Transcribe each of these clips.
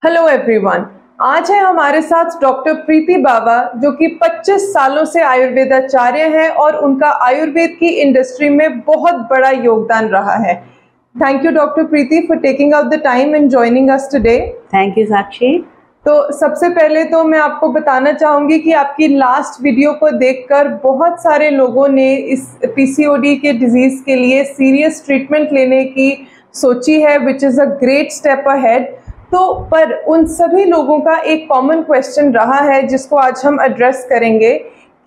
Hello everyone. आज है हमारे साथ डॉक्टर प्रीति बावा, जो कि 25 सालों से आयुर्वेदाचार्य हैं और उनका आयुर्वेद की इंडस्ट्री में बहुत बड़ा योगदान रहा है। Thank you doctor Preeti for taking out the time and joining us today. Thank you Sakshi. तो सबसे पहले तो मैं आपको बताना चाहूँगी कि आपकी लास्ट वीडियो को देखकर बहुत सारे लोगों ने इस पीसीओडी के डिजीज़ के लिए सीरियस ट्रीटमेंट लेने की सोची है, which is a great step ahead. तो पर उन सभी लोगों का एक कॉमन क्वेश्चन रहा है जिसको आज हम एड्रेस करेंगे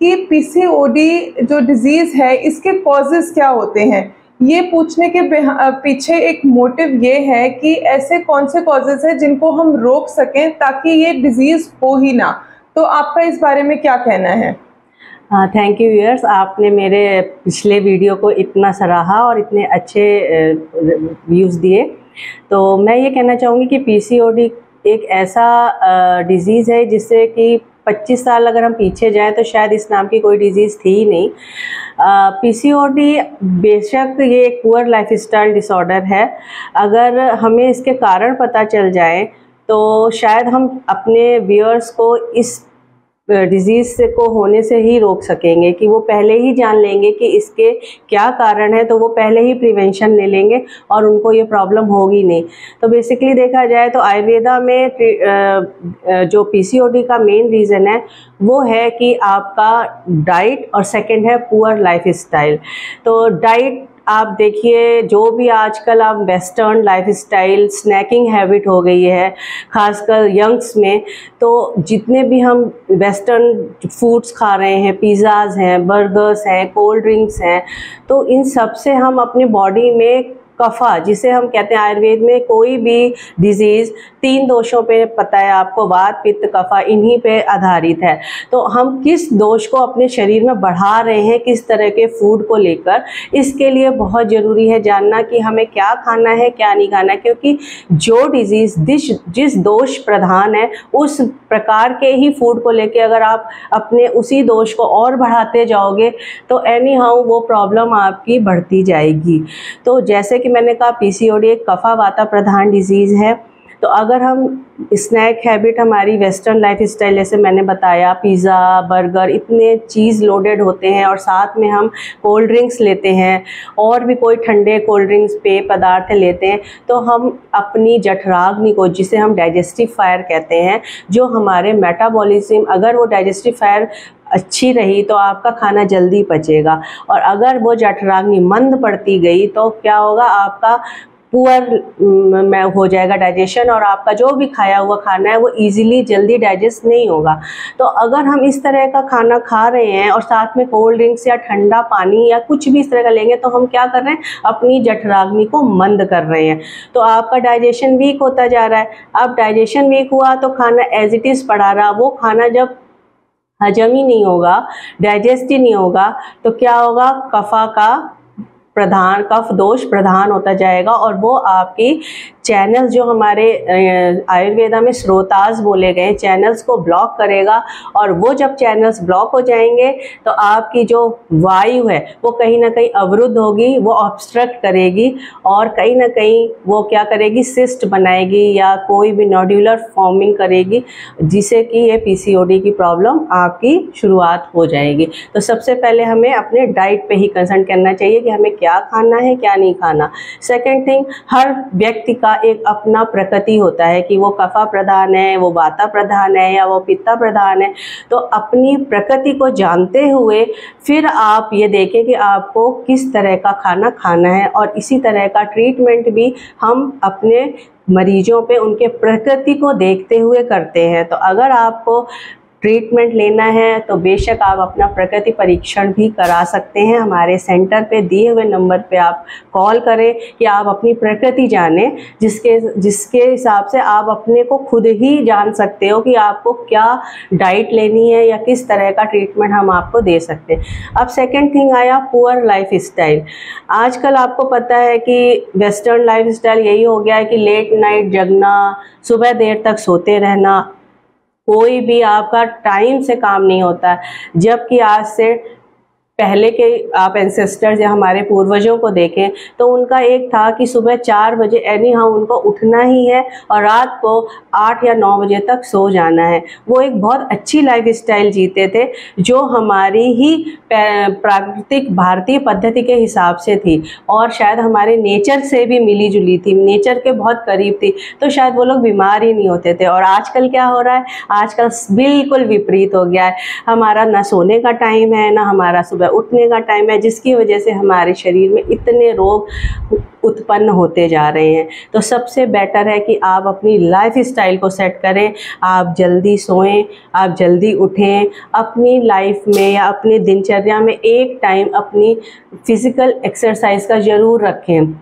कि पीसीओडी जो डिजीज़ है इसके कॉजेज़ क्या होते हैं। ये पूछने के पीछे एक मोटिव ये है कि ऐसे कौन से कॉजेज़ हैं जिनको हम रोक सकें ताकि ये डिजीज़ हो ही ना। तो आपका इस बारे में क्या कहना है? थैंक यू व्यूअर्स, आपने मेरे पिछले वीडियो को इतना सराहा और इतने अच्छे व्यूज़ दिए। तो मैं ये कहना चाहूँगी कि पीसीओडी एक ऐसा डिज़ीज़ है जिससे कि 25 साल अगर हम पीछे जाएं तो शायद इस नाम की कोई डिज़ीज़ थी ही नहीं। पीसीओडी बेशक ये एक पुअर लाइफस्टाइल डिसऑर्डर है। अगर हमें इसके कारण पता चल जाए तो शायद हम अपने व्यूअर्स को इस डिज़ीज़ से को होने से ही रोक सकेंगे कि वो पहले ही जान लेंगे कि इसके क्या कारण है, तो वो पहले ही प्रिवेंशन ले लेंगे और उनको ये प्रॉब्लम होगी नहीं। तो बेसिकली देखा जाए तो आयुर्वेदा में जो पीसीओडी का मेन रीज़न है वो है कि आपका डाइट और सेकंड है पुअर लाइफस्टाइल। तो डाइट आप देखिए, जो भी आजकल आप वेस्टर्न लाइफस्टाइल स्नैकिंग हैबिट हो गई है खासकर यंग्स में, तो जितने भी हम वेस्टर्न फूड्स खा रहे हैं, पिज़्ज़ाज़ हैं, बर्गर्स हैं, कोल्ड ड्रिंक्स हैं, तो इन सब से हम अपनी बॉडी में कफा, जिसे हम कहते हैं आयुर्वेद में कोई भी डिजीज़ 3 दोषों पे पता है आपको, वात पित्त कफा, इन्हीं पे आधारित है। तो हम किस दोष को अपने शरीर में बढ़ा रहे हैं किस तरह के फूड को लेकर, इसके लिए बहुत ज़रूरी है जानना कि हमें क्या खाना है क्या नहीं खाना है। क्योंकि जो डिजीज़ जिस दोष प्रधान है उस प्रकार के ही फूड को लेके अगर आप अपने उसी दोष को और बढ़ाते जाओगे तो एनी हाउ वो प्रॉब्लम आपकी बढ़ती जाएगी। तो जैसे कि मैंने कहा, पीसीओडी एक कफा वाता प्रधान डिजीज़ है। तो अगर हम स्नैक हैबिट हमारी वेस्टर्न लाइफस्टाइल, जैसे मैंने बताया पिज़्ज़ा बर्गर इतने चीज़ लोडेड होते हैं और साथ में हम कोल्ड ड्रिंक्स लेते हैं और भी कोई ठंडे कोल्ड ड्रिंक्स पेय पदार्थ लेते हैं, तो हम अपनी जठराग्नि को, जिसे हम डाइजेस्टिव फायर कहते हैं, जो हमारे मेटाबॉलिज्म, अगर वो डाइजेस्टिव फायर अच्छी रही तो आपका खाना जल्दी पचेगा, और अगर वो जठराग्नि मंद पड़ती गई तो क्या होगा, आपका पुअर में हो जाएगा डाइजेशन और आपका जो भी खाया हुआ खाना है वो इजीली जल्दी डाइजेस्ट नहीं होगा। तो अगर हम इस तरह का खाना खा रहे हैं और साथ में कोल्ड ड्रिंक्स या ठंडा पानी या कुछ भी इस तरह का लेंगे तो हम क्या कर रहे हैं, अपनी जठराग्नि को मंद कर रहे हैं। तो आपका डाइजेशन वीक होता जा रहा है। अब डाइजेशन वीक हुआ तो खाना एज इट इज़ पड़ा रहा, वो खाना जब हजम ही नहीं होगा, डाइजेस्ट ही नहीं होगा, तो क्या होगा, कफा का प्रधान, कफ दोष प्रधान होता जाएगा और वो आपकी चैनल्स, जो हमारे आयुर्वेदा में स्रोतास बोले गए, चैनल्स को ब्लॉक करेगा। और वो जब चैनल्स ब्लॉक हो जाएंगे तो आपकी जो वायु है वो कहीं ना कहीं अवरुद्ध होगी, वो ऑब्स्ट्रक्ट करेगी और कहीं ना कहीं वो क्या करेगी, सिस्ट बनाएगी या कोई भी नोड्यूलर फॉर्मिंग करेगी, जिससे कि ये पीसीओडी की प्रॉब्लम आपकी शुरुआत हो जाएगी। तो सबसे पहले हमें अपने डाइट पे ही कंसर्न करना चाहिए कि हमें क्या खाना है क्या नहीं खाना। सेकेंड थिंग, हर व्यक्ति का एक अपना प्रकृति होता है कि वो कफा प्रधान है, वो वाता प्रधान है या वो पित्ता प्रधान है। तो अपनी प्रकृति को जानते हुए फिर आप ये देखें कि आपको किस तरह का खाना खाना है, और इसी तरह का ट्रीटमेंट भी हम अपने मरीजों पे उनके प्रकृति को देखते हुए करते हैं। तो अगर आपको ट्रीटमेंट लेना है तो बेशक आप अपना प्रकृति परीक्षण भी करा सकते हैं। हमारे सेंटर पे दिए हुए नंबर पे आप कॉल करें कि आप अपनी प्रकृति जानें, जिसके हिसाब से आप अपने को खुद ही जान सकते हो कि आपको क्या डाइट लेनी है या किस तरह का ट्रीटमेंट हम आपको दे सकते हैं। अब सेकंड थिंग आया पुअर लाइफस्टाइल। आजकल आपको पता है कि वेस्टर्न लाइफस्टाइल यही हो गया है कि लेट नाइट जगना, सुबह देर तक सोते रहना, कोई भी आपका टाइम से काम नहीं होता। जबकि आज से पहले के आप एंसेस्टर्स या हमारे पूर्वजों को देखें तो उनका एक था कि सुबह 4 बजे एनी हाउ उनको उठना ही है और रात को 8 या 9 बजे तक सो जाना है। वो एक बहुत अच्छी लाइफ स्टाइल जीते थे जो हमारी ही प्राकृतिक भारतीय पद्धति के हिसाब से थी और शायद हमारे नेचर से भी मिली जुली थी, नेचर के बहुत करीब थी, तो शायद वो लोग बीमार ही नहीं होते थे। और आजकल क्या हो रहा है, आजकल बिल्कुल विपरीत हो गया है। हमारा ना सोने का टाइम है, ना हमारा सुबह उठने का टाइम है, जिसकी वजह से हमारे शरीर में इतने रोग उत्पन्न होते जा रहे हैं। तो सबसे बेटर है कि आप अपनी लाइफ स्टाइल को सेट करें, आप जल्दी सोएं, आप जल्दी उठें, अपनी लाइफ में या अपनी दिनचर्या में एक टाइम अपनी फिज़िकल एक्सरसाइज का ज़रूर रखें।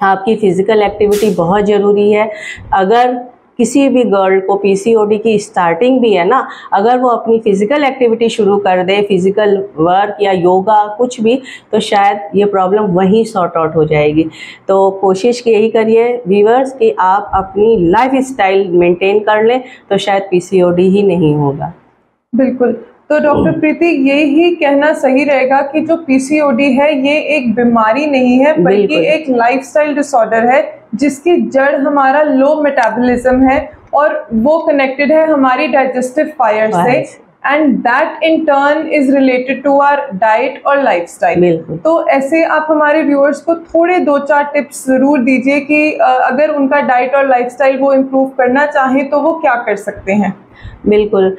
आपकी फ़िज़िकल एक्टिविटी बहुत ज़रूरी है। अगर किसी भी गर्ल को पीसीओडी की स्टार्टिंग भी है ना, अगर वो अपनी फ़िज़िकल एक्टिविटी शुरू कर दे, फिज़िकल वर्क या योगा कुछ भी, तो शायद ये प्रॉब्लम वहीं सॉर्ट आउट हो जाएगी। तो कोशिश यही करिए व्यूअर्स कि आप अपनी लाइफ स्टाइल मेंटेन कर लें तो शायद पीसीओडी ही नहीं होगा। बिल्कुल। तो डॉक्टर प्रीति, यही कहना सही रहेगा कि जो पीसीओडी है ये एक बीमारी नहीं है बल्कि एक लाइफस्टाइल डिसऑर्डर है जिसकी जड़ हमारा लो मेटाबॉलिज्म है और वो कनेक्टेड है हमारी डाइजेस्टिव फायर से, and that in turn is related to our diet और लाइफस्टाइल। तो ऐसे आप हमारे व्यूअर्स को थोड़े 2-4 टिप्स ज़रूर दीजिए कि अगर उनका डाइट और लाइफस्टाइल वो इम्प्रूव करना चाहें तो वो क्या कर सकते हैं। बिल्कुल।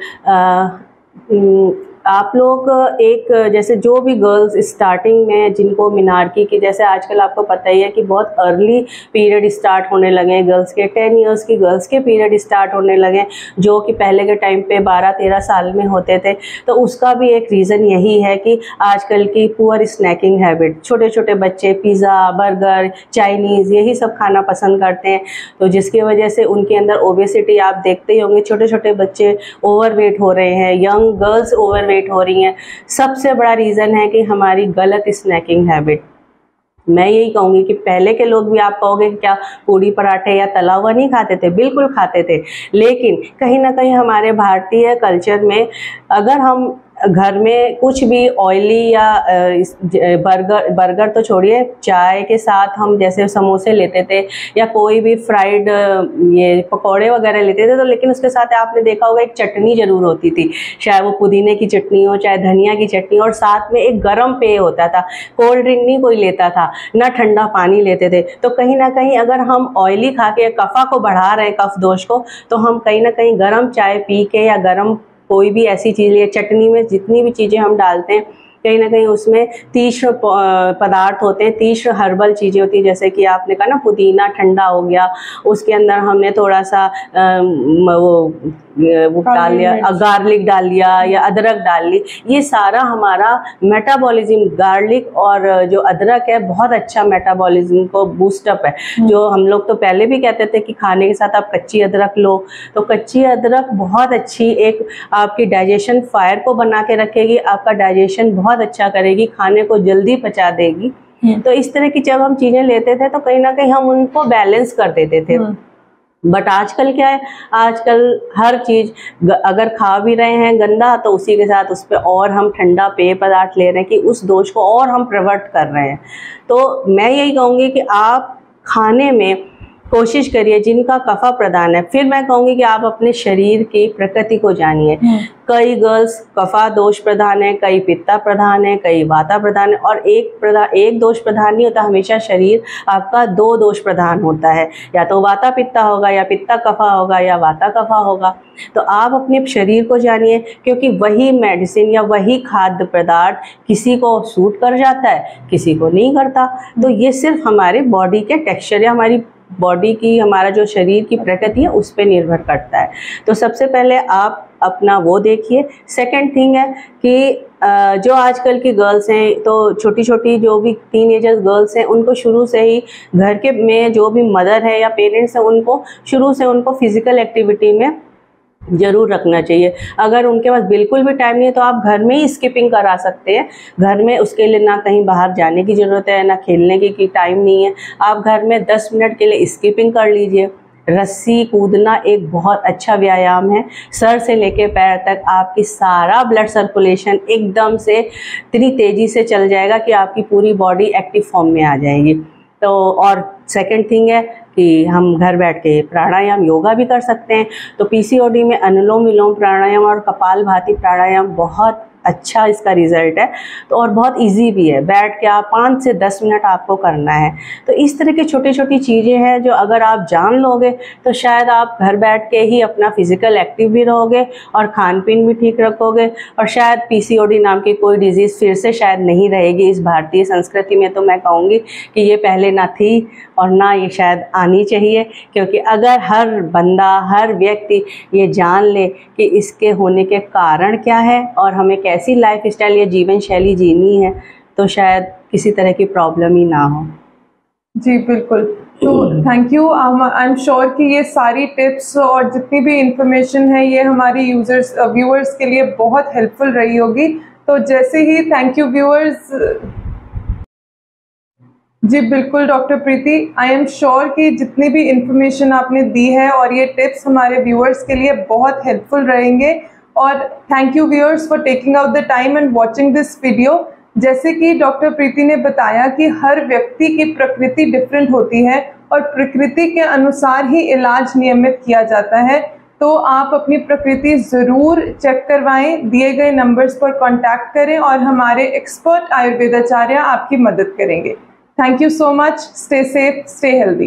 आप लोग एक जैसे जो भी गर्ल्स स्टार्टिंग में जिनको मिनार्की की, जैसे आजकल आपको पता ही है कि बहुत अर्ली पीरियड स्टार्ट होने लगे गर्ल्स के, 10 इयर्स की गर्ल्स के पीरियड स्टार्ट होने लगे जो कि पहले के टाइम पे 12-13 साल में होते थे। तो उसका भी एक रीज़न यही है कि आजकल की पुअर स्नैकिंग हैबिट, छोटे छोटे बच्चे पिज़्ज़ा, बर्गर, चाइनीज़ यही सब खाना पसंद करते हैं, तो जिसकी वजह से उनके अंदर ओबेसिटी आप देखते ही होंगे, छोटे छोटे बच्चे ओवरवेट हो रहे हैं, यंग गर्ल्स ओवरवेट हो रही हैं। सबसे बड़ा रीज़न है कि हमारी गलत स्नैकिंग हैबिट। मैं यही कहूँगी कि पहले के लोग भी आप कहोगे कि क्या पूड़ी पराठे या तला हुआ नहीं खाते थे, बिल्कुल खाते थे, लेकिन कहीं ना कहीं हमारे भारतीय कल्चर में अगर हम घर में कुछ भी ऑयली या बर्गर तो छोड़िए, चाय के साथ हम जैसे समोसे लेते थे या कोई भी फ्राइड ये पकौड़े वगैरह लेते थे, तो लेकिन उसके साथ आपने देखा होगा एक चटनी ज़रूर होती थी, चाहे वो पुदीने की चटनी हो, चाहे धनिया की चटनी, और साथ में एक गर्म पेय होता था। कोल्ड ड्रिंक नहीं कोई लेता था, ना ठंडा पानी लेते थे। तो कहीं ना कहीं अगर हम ऑयली खा के कफ़ा को बढ़ा रहे हैं, कफ दोष को, तो हम कहीं ना कहीं गर्म चाय पी के या गर्म कोई भी ऐसी चीज़, या चटनी में जितनी भी चीज़ें हम डालते हैं कहीं ना कहीं उसमें तीक्ष्ण पदार्थ होते हैं, तीक्ष्ण हर्बल चीज़ें होती हैं, जैसे कि आपने कहा ना पुदीना ठंडा हो गया, उसके अंदर हमने थोड़ा सा वो डाल लिया, गार्लिक डाल लिया या अदरक डाल ली। ये सारा हमारा मेटाबॉलिज्म, गार्लिक और जो अदरक है बहुत अच्छा मेटाबॉलिज्म को बूस्टअप है। जो हम लोग तो पहले भी कहते थे कि खाने के साथ आप कच्ची अदरक लो, तो कच्ची अदरक बहुत अच्छी एक आपकी डाइजेशन फायर को बना के रखेगी, आपका डाइजेशन बहुत अच्छा करेगी, खाने को जल्दी पचा देगी। तो इस तरह की जब हम चीज़ें लेते थे तो कहीं ना कहीं हम उनको बैलेंस कर देते थे। बट आजकल क्या है, आजकल हर चीज़ अगर खा भी रहे हैं गंदा, तो उसी के साथ उस पर और हम ठंडा पेय पदार्थ ले रहे हैं कि उस दोष को और हम प्रवर्ट कर रहे हैं। तो मैं यही कहूँगी कि आप खाने में कोशिश करिए जिनका कफा प्रधान है। फिर मैं कहूँगी कि आप अपने शरीर की प्रकृति को जानिए। कई गर्ल्स कफा दोष प्रधान है, कई पित्ता प्रधान है, कई वाता प्रधान है, और एक दोष प्रधान नहीं होता, हमेशा शरीर आपका 2 दोष प्रधान होता है, या तो वाता पित्ता होगा या पित्ता कफा होगा या वाता कफा होगा। तो आप अपने शरीर को जानिए, क्योंकि वही मेडिसिन या वही खाद्य पदार्थ किसी को सूट कर जाता है, किसी को नहीं करता। तो ये सिर्फ हमारे बॉडी के टेक्सचर या हमारी बॉडी की, हमारा जो शरीर की प्रकृति है उस पर निर्भर करता है। तो सबसे पहले आप अपना वो देखिए। सेकंड थिंग है कि जो आजकल की गर्ल्स हैं, तो छोटी छोटी जो भी टीनेजर्स गर्ल्स हैं, उनको शुरू से ही घर के में जो भी मदर है या पेरेंट्स हैं, उनको शुरू से उनको फिज़िकल एक्टिविटी में ज़रूर रखना चाहिए। अगर उनके पास बिल्कुल भी टाइम नहीं है तो आप घर में ही स्किपिंग करा सकते हैं। घर में उसके लिए ना कहीं बाहर जाने की ज़रूरत है, ना खेलने की टाइम नहीं है, आप घर में 10 मिनट के लिए स्किपिंग कर लीजिए। रस्सी कूदना एक बहुत अच्छा व्यायाम है। सर से लेके पैर तक आपकी सारा ब्लड सर्कुलेशन एकदम से इतनी तेज़ी से चल जाएगा कि आपकी पूरी बॉडी एक्टिव फॉर्म में आ जाएगी। तो और सेकंड थिंग है कि हम घर बैठ के प्राणायाम योगा भी कर सकते हैं। तो पीसीओडी में अनुलोम विलोम प्राणायाम और कपालभाति प्राणायाम बहुत अच्छा इसका रिज़ल्ट है। तो और बहुत इजी भी है, बैठ के आप 5 से 10 मिनट आपको करना है। तो इस तरह की छोटी छोटी चीज़ें हैं जो अगर आप जान लोगे तो शायद आप घर बैठ के ही अपना फिज़िकल एक्टिव भी रहोगे और खान पीन भी ठीक रखोगे, और शायद पीसीओडी नाम की कोई डिज़ीज़ फिर से शायद नहीं रहेगी इस भारतीय संस्कृति में। तो मैं कहूँगी कि ये पहले ना थी और ना ये शायद आनी चाहिए, क्योंकि अगर हर बंदा हर व्यक्ति ये जान ले कि इसके होने के कारण क्या है और हमें कैसी लाइफ स्टाइल या जीवन शैली जीनी है, तो शायद किसी तरह की प्रॉब्लम ही ना हो। जी बिल्कुल। तो thank you. I am sure कि ये सारी टिप्स और जितनी भी इंफॉर्मेशन है ये हमारी व्यूअर्स के लिए बहुत हेल्पफुल रही होगी। तो जैसे ही थैंक यू व्यूअर्स। जी बिल्कुल doctor Preeti, I am sure कि जितनी भी इंफॉर्मेशन आपने दी है और ये टिप्स हमारे व्यूअर्स के लिए बहुत हेल्पफुल रहेंगे। और thank you viewers for taking out the time and watching this video. जैसे कि डॉक्टर प्रीति ने बताया कि हर व्यक्ति की प्रकृति डिफरेंट होती है और प्रकृति के अनुसार ही इलाज नियमित किया जाता है। तो आप अपनी प्रकृति ज़रूर चेक करवाएं, दिए गए नंबर्स पर कांटेक्ट करें और हमारे एक्सपर्ट आयुर्वेदाचार्य आपकी मदद करेंगे। Thank you so much. Stay safe, stay healthy.